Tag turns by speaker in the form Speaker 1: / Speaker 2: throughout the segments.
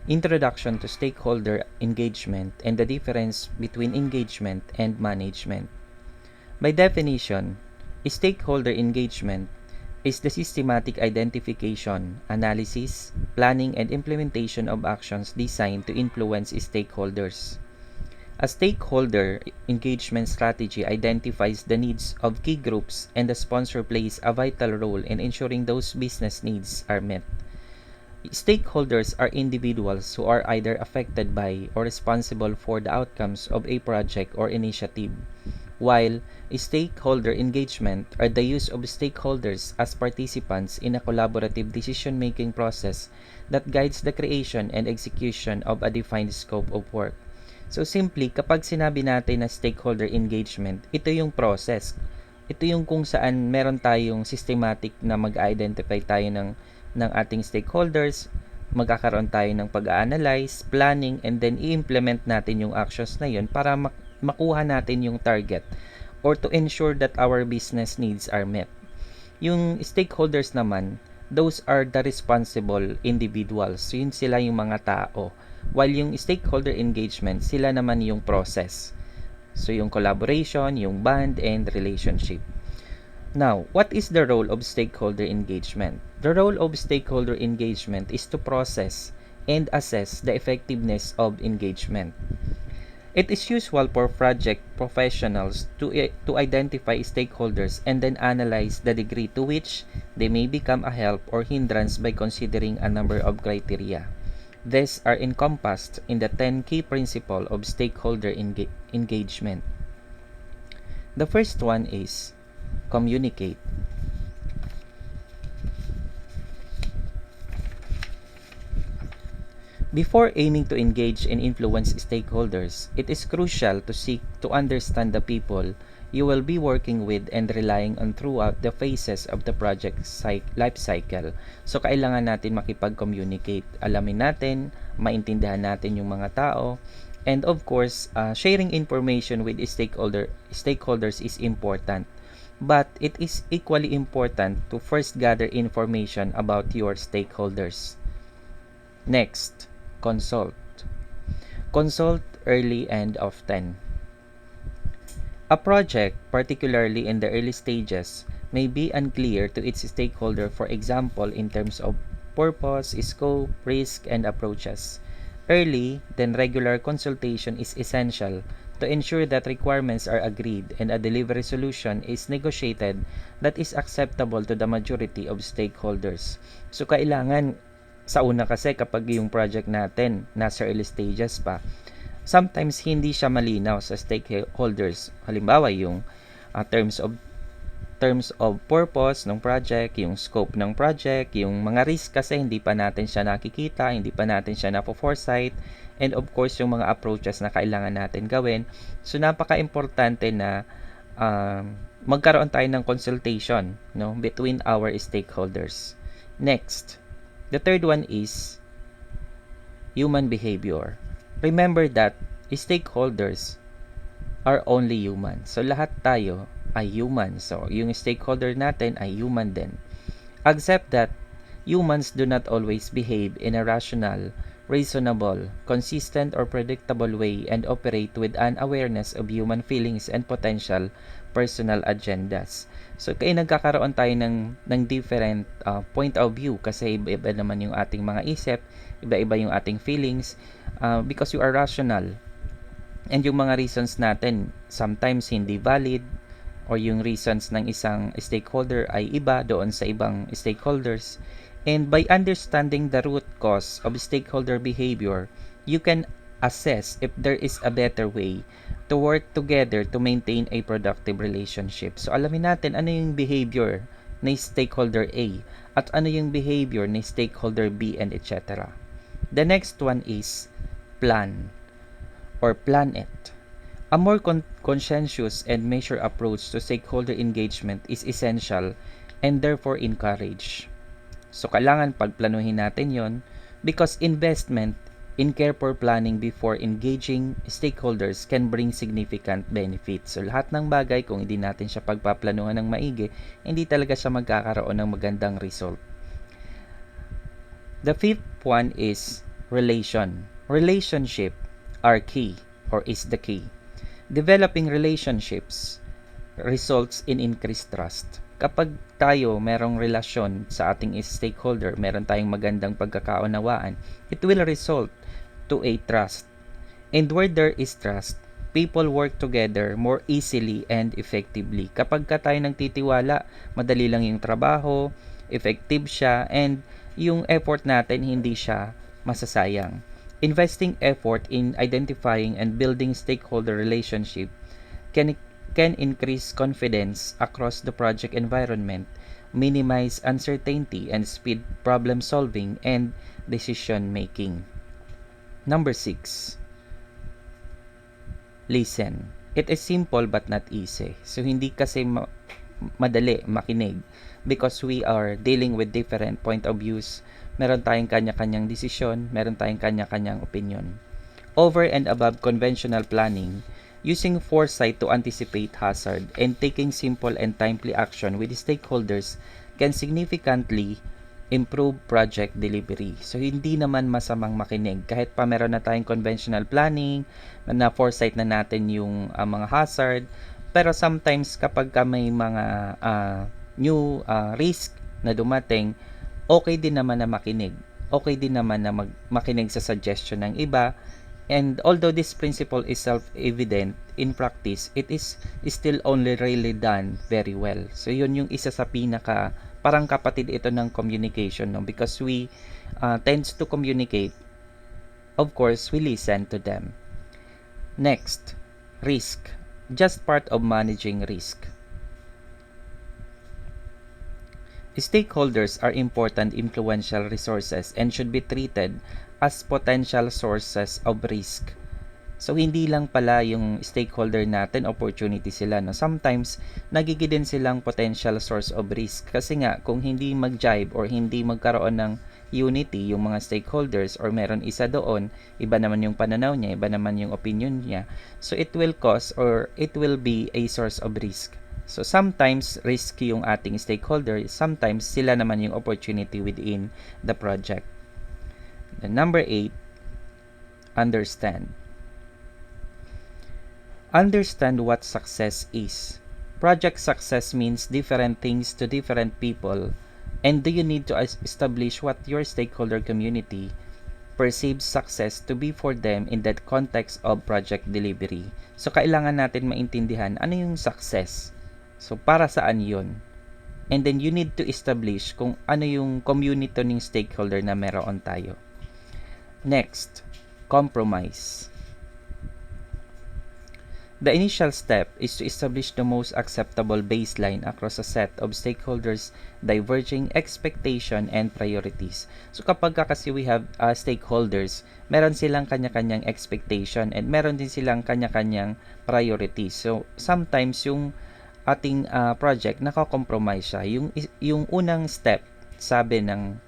Speaker 1: Introduction to Stakeholder Engagement and the difference between engagement and management. By definition, stakeholder engagement is the systematic identification, analysis, planning, and implementation of actions designed to influence stakeholders. A stakeholder engagement strategy identifies the needs of key groups, and the sponsor plays a vital role in ensuring those business needs are met. Stakeholders are individuals who are either affected by or responsible for the outcomes of a project or initiative, while stakeholder engagement are the use of stakeholders as participants in a collaborative decision-making process that guides the creation and execution of a defined scope of work. So simply, kapag sinabi natin na stakeholder engagement, ito yung process. Ito yung kung saan meron tayong systematic na mag-identify tayo ng ating stakeholders, magkakaroon tayo ng pag-analyze, planning, and then i-implement natin yung actions na yun para makuha natin yung target or to ensure that our business needs are met. Yung stakeholders naman, those are the responsible individuals. So, yun sila yung mga tao. While yung stakeholder engagement, sila naman yung process. So, yung collaboration, yung bond, and relationship. Now, what is the role of stakeholder engagement? The role of stakeholder engagement is to process and assess the effectiveness of engagement. It is usual for project professionals to identify stakeholders and then analyze the degree to which they may become a help or hindrance by considering a number of criteria. These are encompassed in the 10 key principles of stakeholder engagement. The first one is communicate. Before aiming to engage and influence stakeholders, it is crucial to seek to understand the people you will be working with and relying on throughout the phases of the project life cycle. So, kailangan natin makipag-communicate. Alamin natin, maintindihan natin yung mga tao, and of course, sharing information with stakeholders is important. But it is equally important to first gather information about your stakeholders. Next, consult. Consult early and often. A project, particularly in the early stages, may be unclear to its stakeholder, for example, in terms of purpose, scope, risk, and approaches. Early, then regular consultation is essential to ensure that requirements are agreed and a delivery solution is negotiated that is acceptable to the majority of stakeholders. So, kailangan sa una kasi kapag yung project natin nasa early stages pa, sometimes hindi siya malinaw sa stakeholders. Halimbawa, yung terms of purpose ng project, yung scope ng project, yung mga risk kasi hindi pa natin siya nakikita, hindi pa natin siya na-foresight, and of course, yung mga approaches na kailangan natin gawin. So, napaka-importante na magkaroon tayo ng consultation, no, between our stakeholders. Next, the third one is human behavior. Remember that stakeholders are only human. So, lahat tayo ay human. So, yung stakeholder natin ay human din. Accept that humans do not always behave in a rational, reasonable, consistent, or predictable way and operate with an awareness of human feelings and potential personal agendas. So, kaya nagkakaroon tayo ng different point of view kasi iba-iba naman yung ating mga isip, iba-iba yung ating feelings because you are rational. And yung mga reasons natin, sometimes hindi valid, or yung reasons ng isang stakeholder ay iba doon sa ibang stakeholders. And by understanding the root cause of stakeholder behavior, you can assess if there is a better way to work together to maintain a productive relationship. So, alamin natin ano yung behavior ni stakeholder A at ano yung behavior ni stakeholder B and etc. The next one is plan or plan it. A more conscientious and measured approach to stakeholder engagement is essential and therefore encouraged. So, kailangan pagplanuhin natin yon because investment in careful planning before engaging stakeholders can bring significant benefits. So, lahat ng bagay, kung hindi natin siya pagpaplanuhan ng maigi, hindi talaga siya magkakaroon ng magandang result. The fifth one is Relationship are key or is the key. Developing relationships results in increased trust. Kapag tayo merong relasyon sa ating stakeholder, meron tayong magandang pagkakaunawaan, it will result to a trust. And where there is trust, people work together more easily and effectively. Kapag ka tayo nagtitiwala, madali lang yung trabaho, effective siya, and yung effort natin hindi siya masasayang. Investing effort in identifying and building stakeholder relationship can increase confidence across the project environment, minimize uncertainty, and speed problem solving and decision making. Number 6. Listen. It is simple but not easy. So, hindi kasi madali makinig because we are dealing with different point of views. Meron tayong kanya-kanyang desisyon, meron tayong kanya-kanyang opinion. Over and above conventional planning, using foresight to anticipate hazard and taking simple and timely action with stakeholders can significantly improve project delivery. So, hindi naman masamang makinig. Kahit pa meron na tayong conventional planning, na foresight na natin yung mga hazard, pero sometimes kapag may mga new risk na dumating, okay din naman na makinig. Okay din naman na makinig sa suggestion ng iba. And although this principle is self-evident, in practice, it is still only really done very well. So, yun yung isa sa pinaka, parang kapatid ito ng communication, no? Because we tends to communicate, of course, we listen to them. Next, risk. Just part of managing risk. Stakeholders are important influential resources and should be treated as potential sources of risk. So, hindi lang pala yung stakeholder natin, opportunity sila. No? Sometimes, nagiging din silang potential source of risk. Kasi nga, kung hindi mag-jibe or hindi magkaroon ng unity yung mga stakeholders or meron isa doon, iba naman yung pananaw niya, iba naman yung opinion niya. So, it will cause or it will be a source of risk. So, sometimes, risky yung ating stakeholder. Sometimes, sila naman yung opportunity within the project. Number 8, understand. Understand what success is. Project success means different things to different people, and do you need to establish what your stakeholder community perceives success to be for them in that context of project delivery. So, kailangan natin maintindihan ano yung success. So, para saan yun? And then, you need to establish kung ano yung community ng stakeholder na meron tayo. Next, compromise. The initial step is to establish the most acceptable baseline across a set of stakeholders' diverging expectation and priorities. So kapag kasi we have stakeholders, meron silang kanya-kanyang expectation and meron din silang kanya-kanyang priorities. So sometimes yung ating project nakakompromise siya. Yung unang step, sabi ng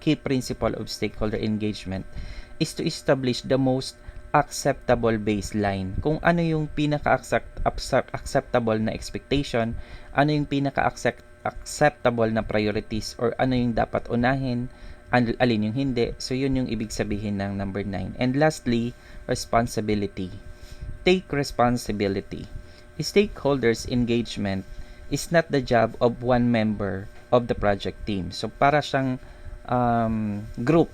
Speaker 1: key principle of stakeholder engagement is to establish the most acceptable baseline. Kung ano yung pinaka-acceptable na expectation, ano yung pinaka-acceptable na priorities, or ano yung dapat unahin, alin yung hindi. So, yun yung ibig sabihin ng number 9. And lastly, responsibility. Take responsibility. Stakeholders engagement is not the job of one member of the project team. So, para siyang group.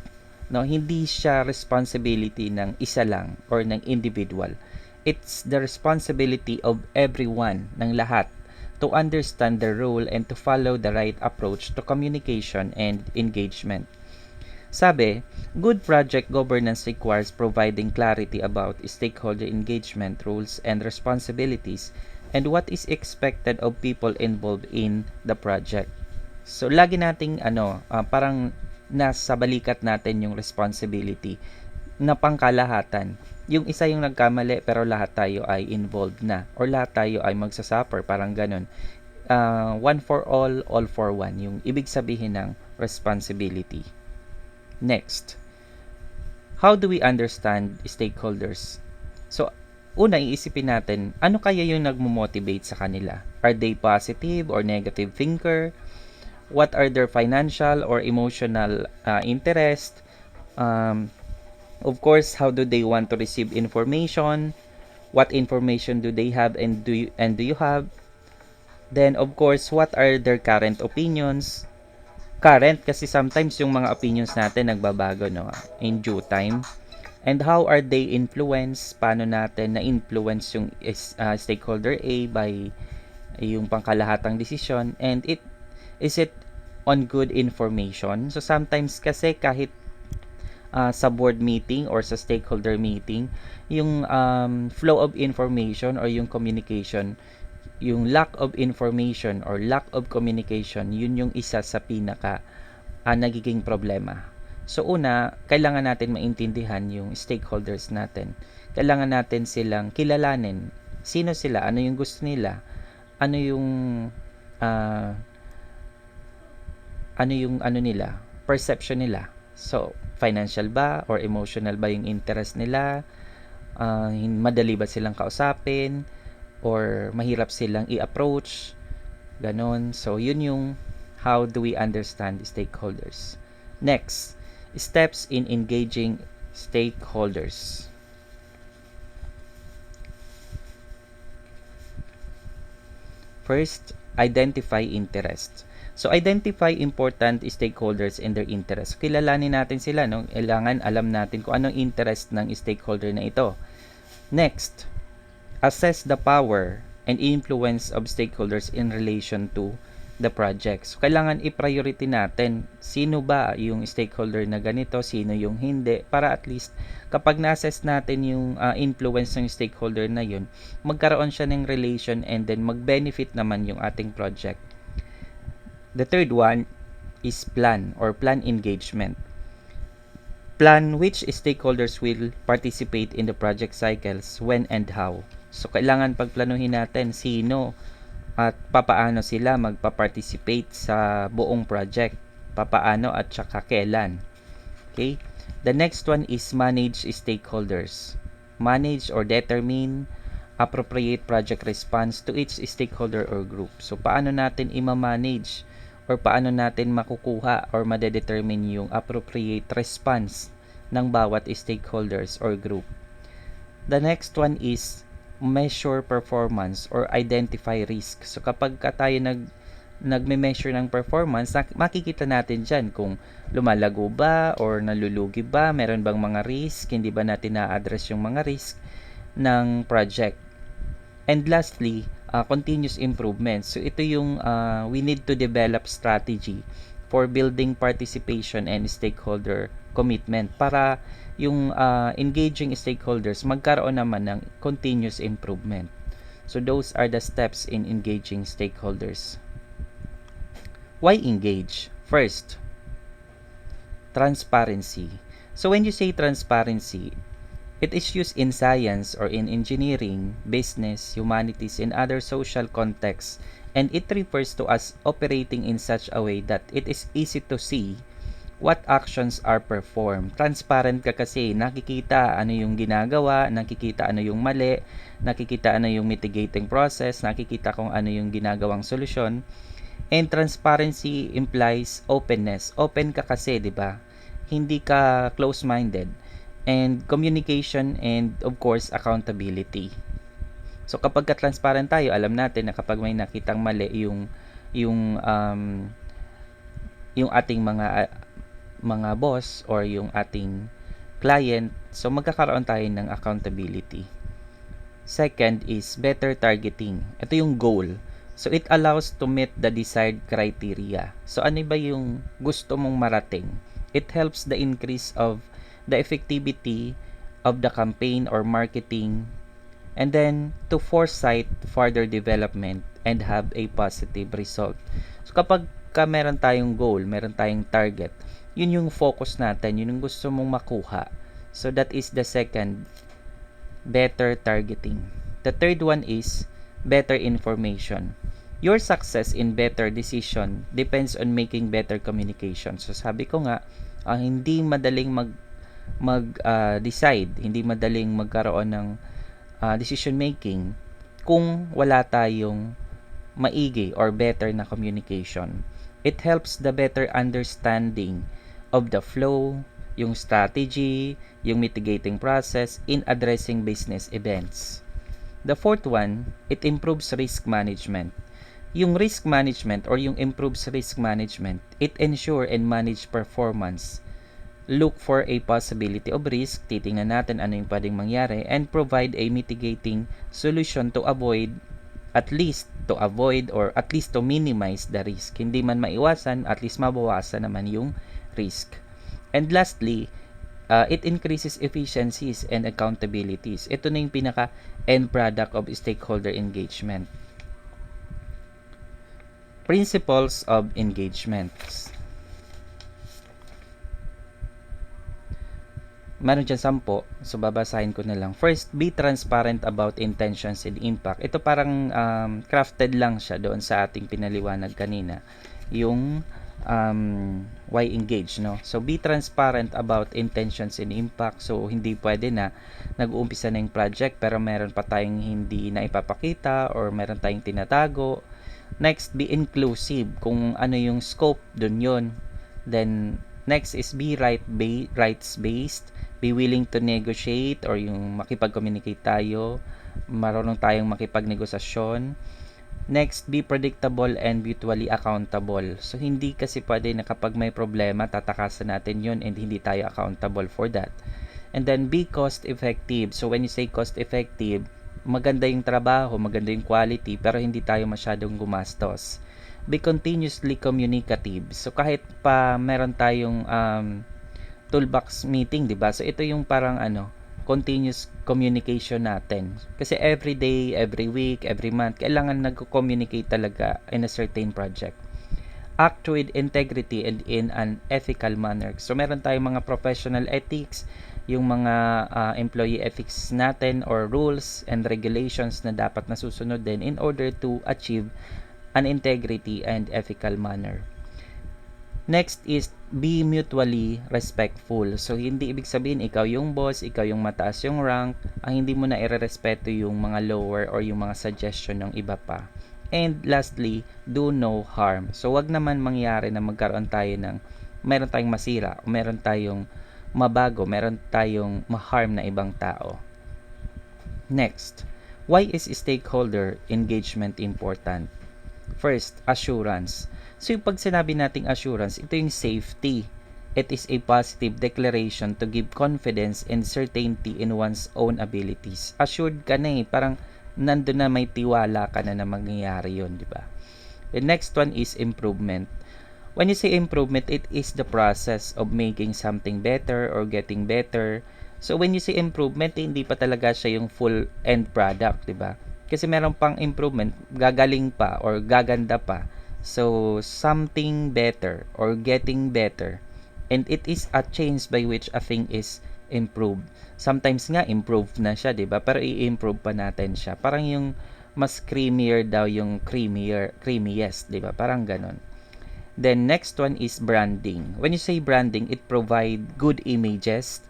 Speaker 1: No, hindi siya responsibility ng isa lang or ng individual. It's the responsibility of everyone, ng lahat, to understand the role and to follow the right approach to communication and engagement. Sabi, good project governance requires providing clarity about stakeholder engagement rules and responsibilities and what is expected of people involved in the project. So, lagi nating parang nasa balikat natin yung responsibility na pangkalahatan. Yung isa yung nagkamali pero lahat tayo ay involved na or lahat tayo ay magsasuffer, parang ganun. One for all for one. Yung ibig sabihin ng responsibility. Next, how do we understand stakeholders? So, una iisipin natin, ano kaya yung nagmo-motivate sa kanila? Are they positive or negative thinker? What are their financial or emotional interest? Of course, how do they want to receive information? What information do they have and do you have? Then of course, what are their current opinions? Current kasi sometimes yung mga opinions natin nagbabago, no, in due time. And how are they influenced? Paano natin na-influence yung stakeholder A by yung pangkalahatang desisyon? And is it on good information? So sometimes kasi kahit sa board meeting or sa stakeholder meeting, yung flow of information or yung communication, yung lack of information or lack of communication, yun yung isa sa pinaka nagiging problema. So una, kailangan natin maintindihan yung stakeholders natin. Kailangan natin silang kilalanin. Sino sila? Ano yung gusto nila? Ano yung uh, ano nila? Perception nila. So, financial ba or emotional ba yung interest nila? Madali ba silang kausapin? Or mahirap silang i-approach? Ganon. So, yun yung how do we understand stakeholders. Next, steps in engaging stakeholders. First, identify interest. So, identify important stakeholders and their interests. Kilalanin natin sila, no? Kailangan alam natin kung anong interest ng stakeholder na ito. Next, assess the power and influence of stakeholders in relation to the project. So, kailangan i-priority natin sino ba yung stakeholder na ganito, sino yung hindi, para at least kapag na-assess natin yung influence ng stakeholder na yun, magkaroon siya ng relation and then mag-benefit naman yung ating project. The third one is plan or plan engagement. Plan which stakeholders will participate in the project cycles, when and how. So, kailangan pagplanuhin natin sino at papaano sila magpa-participate sa buong project. Papaano at saka kailan. Okay? The next one is manage stakeholders. Manage or determine appropriate project response to each stakeholder or group. So, paano natin i-manage or paano natin makukuha or madedetermine yung appropriate response ng bawat stakeholders or group. The next one is measure performance or identify risk. So kapag tayo nagme-measure ng performance, makikita natin dyan kung lumalago ba or nalulugi ba, meron bang mga risk, hindi ba natin na-address yung mga risk ng project. And lastly, continuous improvement. So ito yung we need to develop strategy for building participation and stakeholder commitment para yung engaging stakeholders magkaroon naman ng continuous improvement. So those are the steps in engaging stakeholders. Why engage? First, transparency. So when you say transparency, it is used in science or in engineering, business, humanities, and other social contexts, and it refers to us operating in such a way that it is easy to see what actions are performed. Transparent ka kasi, nakikita ano yung ginagawa, nakikita ano yung mali, nakikita ano yung mitigating process, nakikita kung ano yung ginagawang solusyon. And transparency implies openness. Open ka kasi, di ba? Hindi ka close-minded. And communication and of course accountability. So kapag ka-transparent tayo, alam natin na kapag may nakitang mali yung ating mga boss or yung ating client, so magkakaroon tayo ng accountability. Second is better targeting. Ito yung goal. So it allows to meet the desired criteria. So ano ba yung gusto mong marating? It helps the increase of the effectivity of the campaign or marketing, and then to foresight further development and have a positive result. So kapag meron tayong goal, meron tayong target, yun yung focus natin, yun yung gusto mong makuha. So that is the second, better targeting. The third one is better information. Your success in better decision depends on making better communication. So sabi ko nga, hindi madaling mag-decide, hindi madaling magkaroon ng decision making kung wala tayong maigi or better na communication. It helps the better understanding of the flow, yung strategy, yung mitigating process in addressing business events. The fourth one, it improves risk management. Yung risk management or yung improves risk management, it ensure and manage performance. Look for a possibility of risk, titingnan natin ano yung pwedeng mangyari, and provide a mitigating solution to avoid or at least to minimize the risk. Hindi man maiwasan, at least mabawasan naman yung risk. And lastly, it increases efficiencies and accountabilities. Ito na yung pinaka-end product of stakeholder engagement. Principles of engagements. Meron dyan 10, so babasahin ko na lang. First, be transparent about intentions and impact. Ito parang crafted lang siya doon sa ating pinaliwanag kanina. Yung why engage, no? So, be transparent about intentions and impact. So, hindi pwede na nag-uumpisa na yung project pero meron pa tayong hindi na ipapakita or meron tayong tinatago. Next, be inclusive. Kung ano yung scope, dun yun. Then, next is be rights-based. Be willing to negotiate or yung makipag-communicate tayo. Marunong tayong makipagnegosasyon. Next, be predictable and mutually accountable. So, hindi kasi pwede na kapag may problema, tatakasan natin yun and hindi tayo accountable for that. And then, be cost-effective. So, when you say cost-effective, maganda yung trabaho, maganda yung quality, pero hindi tayo masyadong gumastos. Be continuously communicative. So, kahit pa meron tayong toolbox meeting, di ba? So, ito yung parang continuous communication natin. Kasi every day, every week, every month, kailangan nag-communicate talaga in a certain project. Act with integrity and in an ethical manner. So, meron tayong mga professional ethics, yung mga employee ethics natin or rules and regulations na dapat nasusunod din in order to achieve an integrity and ethical manner. Next is be mutually respectful. So, hindi ibig sabihin ikaw yung boss, ikaw yung mataas yung rank, ang hindi mo na irerespeto yung mga lower or yung mga suggestion ng iba pa. And lastly, do no harm. So, wag naman mangyari na magkaroon tayo ng meron tayong masira o meron tayong mabago, meron tayong ma-harm na ibang tao. Next, why is stakeholder engagement important? First, assurance. So, yung pag sinabi nating assurance, ito yung safety. It is a positive declaration to give confidence and certainty in one's own abilities. Assured ka na parang nandun na may tiwala ka na mangyayari yun, di ba? The next one is improvement. When you say improvement, it is the process of making something better or getting better. So, when you say improvement, hindi pa talaga siya yung full end product, di ba? Kasi meron pang improvement, gagaling pa or gaganda pa. So, something better or getting better. And it is a change by which a thing is improved. Sometimes nga, improved na siya, di ba? Pero i-improve pa natin siya. Parang yung mas creamier daw yung creamiest, di ba? Parang ganon. Then, next one is branding. When you say branding, it provide good images.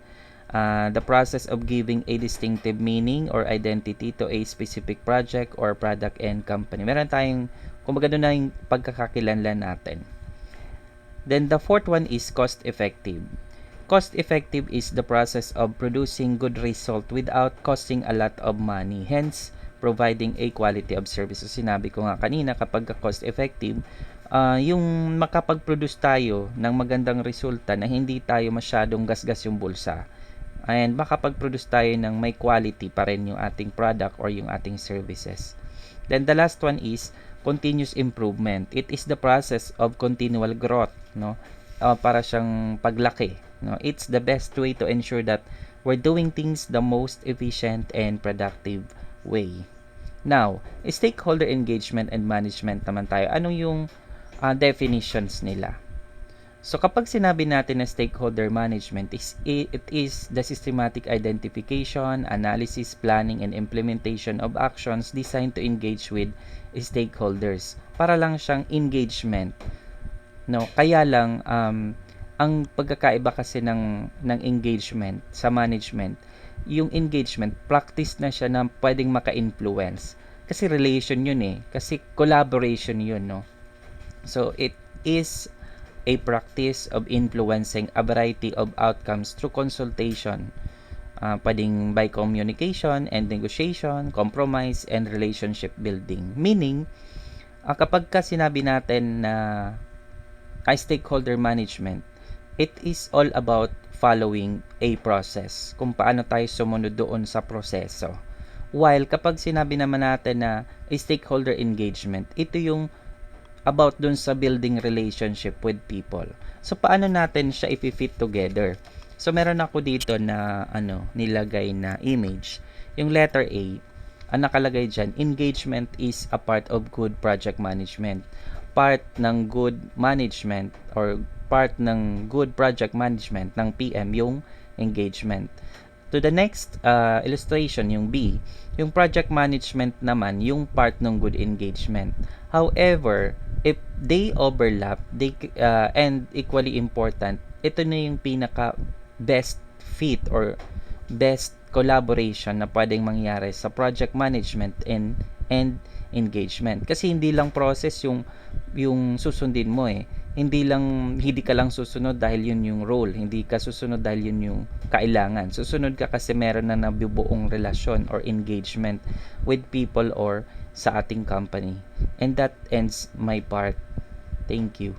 Speaker 1: The process of giving a distinctive meaning or identity to a specific project or product and company. Meron tayong, kumbaga doon na yung pagkakakilanlan natin. Then, the fourth one is cost-effective. Cost-effective is the process of producing good result without costing a lot of money. Hence, providing a quality of service. So, sinabi ko nga kanina, kapag cost-effective, yung makapag-produce tayo ng magandang resulta na hindi tayo masyadong gasgas yung bulsa. And makapag-produce tayo ng may quality pa rin yung ating product or yung ating services. Then the last one is continuous improvement. It is the process of continual growth, no? Para siyang paglaki, no? It's the best way to ensure that we're doing things the most efficient and productive way. Now, stakeholder engagement and management naman tayo. Ano yung definitions nila? So, kapag sinabi natin na stakeholder management, it is the systematic identification, analysis, planning, and implementation of actions designed to engage with stakeholders. Para lang siyang engagement. No? Kaya lang, ang pagkakaiba kasi ng engagement sa management, yung engagement, practice na siya na pwedeng maka-influence. Kasi relation yun Kasi collaboration yun, no? So, it is a practice of influencing a variety of outcomes through consultation. Pwedeng by communication and negotiation, compromise, and relationship building. Meaning, kapag ka sinabi natin na stakeholder management, it is all about following a process. Kung paano tayo sumunod doon sa proseso. While kapag sinabi naman natin na stakeholder engagement, ito yung about dun sa building relationship with people. So, paano natin siya i-fit together? So, meron ako dito na nilagay na image. Yung letter A, ang nakalagay dyan, engagement is a part of good project management. Part ng good management or part ng good project management ng PM yung engagement. To the next illustration, yung B, yung project management naman, yung part ng good engagement. However, if they overlap, and equally important, ito na yung pinaka best fit or best collaboration na pwedeng mangyari sa project management and engagement. Kasi hindi lang process yung susundin mo eh. Hindi ka lang susunod dahil yun yung role. Hindi ka susunod dahil yun yung kailangan. Susunod ka kasi meron na nabubuong relasyon or engagement with people or sa ating company. And that ends my part. Thank you.